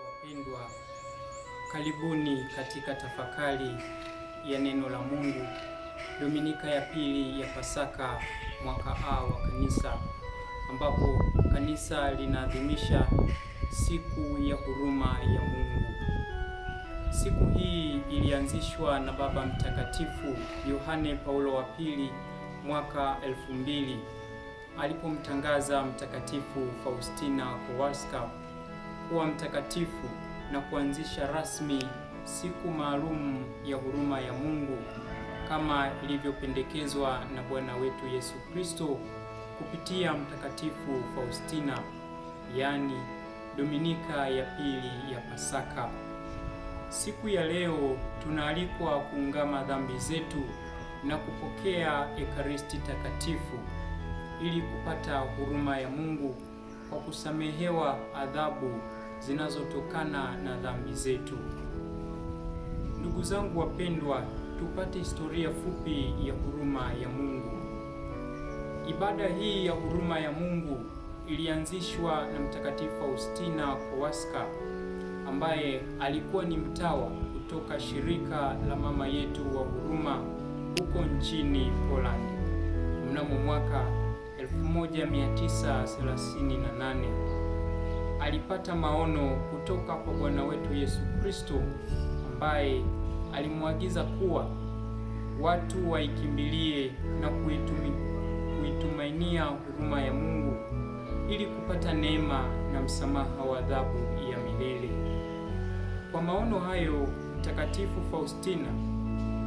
Wapendwa, karibuni katika tafakari ya neno la Mungu, Dominika ya pili ya Pasaka mwaka A wa Kanisa, ambapo Kanisa linaadhimisha siku ya huruma ya Mungu. Siku hii ilianzishwa na Baba Mtakatifu Yohane Paulo wa Pili mwaka 2000 alipomtangaza Mtakatifu Faustina Kowalska kuwa mtakatifu na kuanzisha rasmi siku maalum ya huruma ya Mungu kama ilivyopendekezwa na Bwana wetu Yesu Kristo kupitia Mtakatifu Faustina, yaani Dominika ya pili ya Pasaka. Siku ya leo tunaalikwa kuungama dhambi zetu na kupokea Ekaristi Takatifu ili kupata huruma ya Mungu kwa kusamehewa adhabu zinazotokana na dhambi zetu. Ndugu zangu wapendwa, tupate historia fupi ya huruma ya Mungu. Ibada hii ya huruma ya Mungu ilianzishwa na Mtakatifu Faustina Kowalska ambaye alikuwa ni mtawa kutoka shirika la Mama Yetu wa Huruma huko nchini Poland mnamo mwaka 1938. Alipata maono kutoka kwa Bwana wetu Yesu Kristo ambaye alimwagiza kuwa watu waikimbilie na kuitumainia huruma ya Mungu ili kupata neema na msamaha wa adhabu ya milele. Kwa maono hayo, Mtakatifu Faustina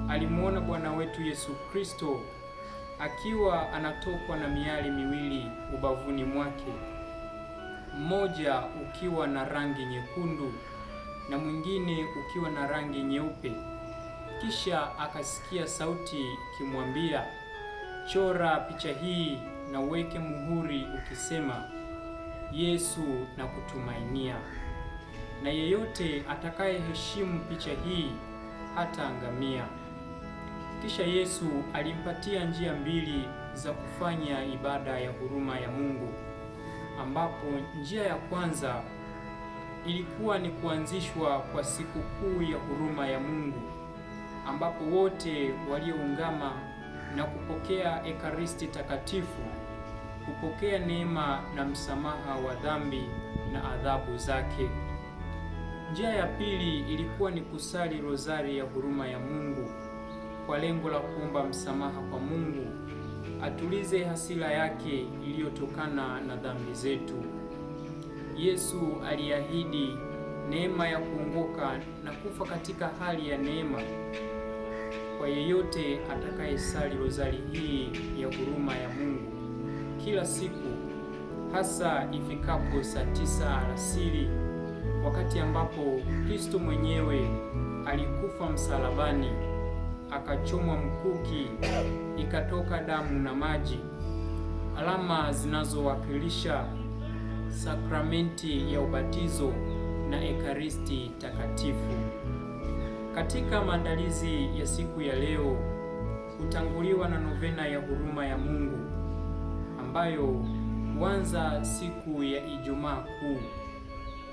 alimuona Bwana wetu Yesu Kristo akiwa anatokwa na miali miwili ubavuni mwake, mmoja ukiwa na rangi nyekundu na mwingine ukiwa na rangi nyeupe. Kisha akasikia sauti ikimwambia, chora picha hii na uweke muhuri ukisema, Yesu na kutumainia, na yeyote atakayeheshimu picha hii hataangamia. Kisha Yesu alimpatia njia mbili za kufanya ibada ya huruma ya Mungu, ambapo njia ya kwanza ilikuwa ni kuanzishwa kwa siku kuu ya huruma ya Mungu, ambapo wote walioungama na kupokea Ekaristi Takatifu kupokea neema na msamaha wa dhambi na adhabu zake. Njia ya pili ilikuwa ni kusali rozari ya huruma ya Mungu kwa lengo la kuomba msamaha kwa Mungu atulize hasira yake iliyotokana na dhambi zetu. Yesu aliahidi neema ya kuongoka na kufa katika hali ya neema kwa yeyote atakayesali rozari hii ya huruma ya Mungu kila siku, hasa ifikapo saa 9 alasiri, wakati ambapo Kristo mwenyewe alikufa msalabani, akachomwa mkuki, ikatoka damu na maji, alama zinazowakilisha sakramenti ya ubatizo na Ekaristi Takatifu. Katika maandalizi ya siku ya leo hutanguliwa na novena ya huruma ya Mungu ambayo huanza siku ya Ijumaa Kuu.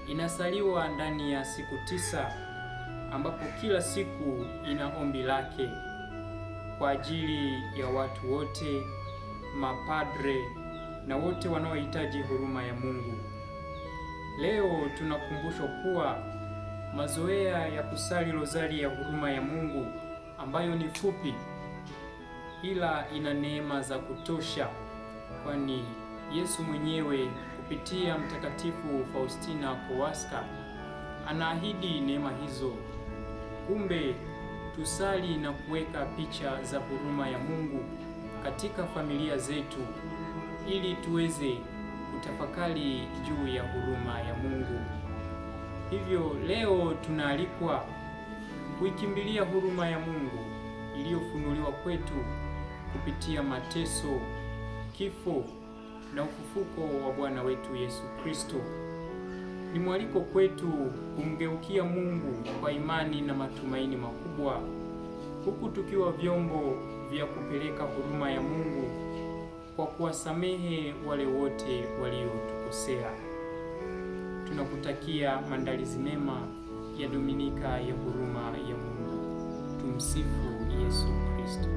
Inasaliwa ndani ya siku 9 ambapo kila siku ina ombi lake kwa ajili ya watu wote, mapadre na wote wanaohitaji huruma ya Mungu. Leo tunakumbushwa kuwa mazoea ya kusali rozari ya huruma ya Mungu ambayo ni fupi ila ina neema za kutosha, kwani Yesu mwenyewe kupitia Mtakatifu Faustina Kowalska anaahidi neema hizo. Kumbe tusali na kuweka picha za huruma ya Mungu katika familia zetu ili tuweze kutafakari juu ya huruma ya Mungu. Hivyo leo tunaalikwa kuikimbilia huruma ya Mungu iliyofunuliwa kwetu kupitia mateso, kifo na ufufuko wa Bwana wetu Yesu Kristo. Ni mwaliko kwetu kumgeukia Mungu kwa imani na matumaini makubwa, huku tukiwa vyombo vya kupeleka huruma ya Mungu kwa kuwasamehe wale wote waliotukosea. Tunakutakia maandalizi mema ya Dominika ya huruma ya Mungu. Tumsifu Yesu Kristo.